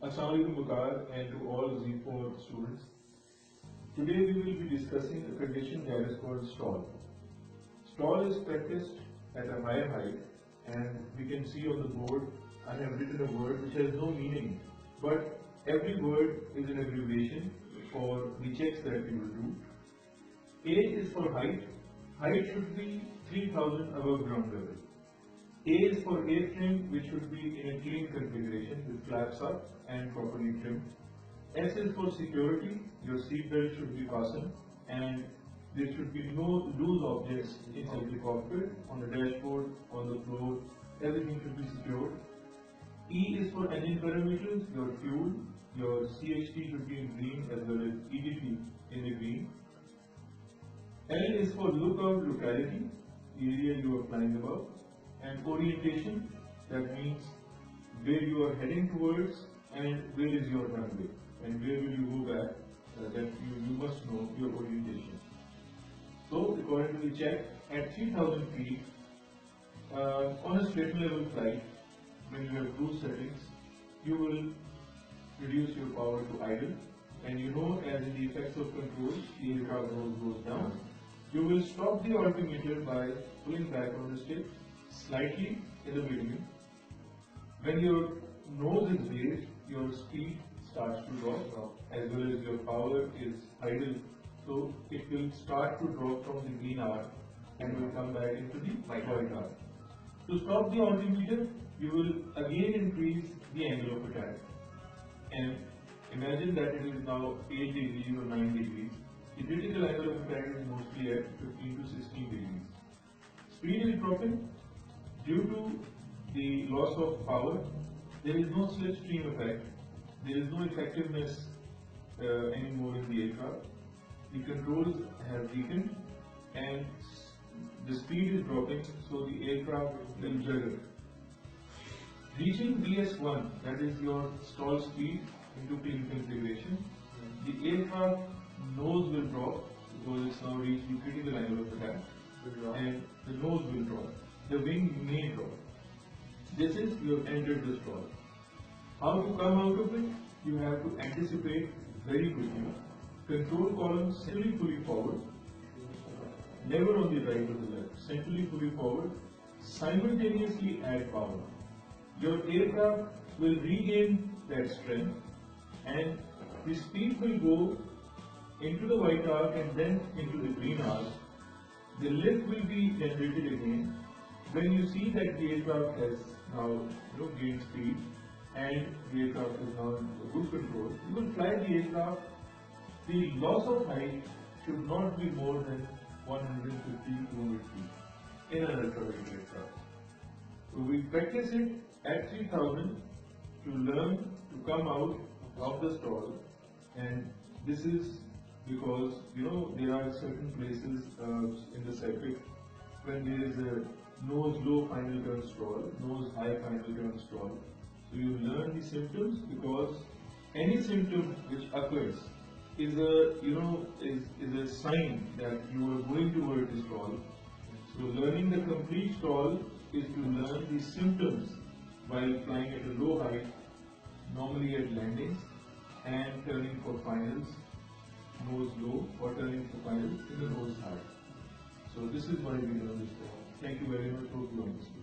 Assalamualaikum Waqar and to all Z4 students. Today we will be discussing a condition that is called stall. Stall is practiced at a higher height, and we can see on the board I have written a word which has no meaning, but every word is an abbreviation for the checks that we will do. A is for height. Height should be 3000 above ground level. A is for A-frame, which should be in a clean configuration with flaps up and properly trimmed. S is for security. Your seat belt should be fastened and there should be no loose objects inside the cockpit, on the dashboard, on the floor. Everything should be secured. E is for engine parameters. Your fuel, your CHT should be in green as well as EDP in the green. L is for lookout locality, the area you are flying above. And orientation, that means where you are heading towards and where is your runway and where will you go back, that you must know your orientation. So according to the check, at 3000 feet, on a straight level flight, when you have cruise settings, you will reduce your power to idle, and you know, as in the effects of control, the aircraft nose goes down. You will stop the altimeter by pulling back on the stick slightly in the beginning. When your nose is raised, your speed starts to drop as well as your power is idle. So it will start to drop from the green arc and will come back into the white arc. To stop the altimeter, you will again increase the angle of attack. And imagine that it is now 8 degrees or 9 degrees. The critical angle of attack is mostly at 15 to 16 degrees. Speed is dropping. Due to the loss of power, there is no slipstream effect, there is no effectiveness anymore in the aircraft. The controls have weakened and the speed is dropping, so the aircraft will juggle. Reaching BS1, that is your stall speed into clean configuration, the aircraft nose will drop because it's now reached the critical angle of attack, and the nose will drop. The wing may drop. This is you have entered the stall. How to come out of it? You have to anticipate very quickly. Control column centrally fully forward, never on the right or the left, centrally fully forward, simultaneously add power. Your aircraft will regain that strength and the speed will go into the white arc and then into the green arc. The lift will be generated again. When you see that the aircraft has now gained speed and the aircraft is now in good control, you will fly the aircraft. The loss of height should not be more than 150-200 feet in an ultralight aircraft. So we practice it at 3000 to learn to come out of the stall, and this is because there are certain places in the circuit when there is a nose low final turn stall, nose high final turn stall. So you learn the symptoms, because any symptom which occurs is a sign that you are going toward the stall. So learning the complete stall is to learn the symptoms while flying at a low height, normally at landings, and turning for finals, nose low, or turning for finals in the nose high. So this is why we learn this stall. Thank you very much. Hope you understood.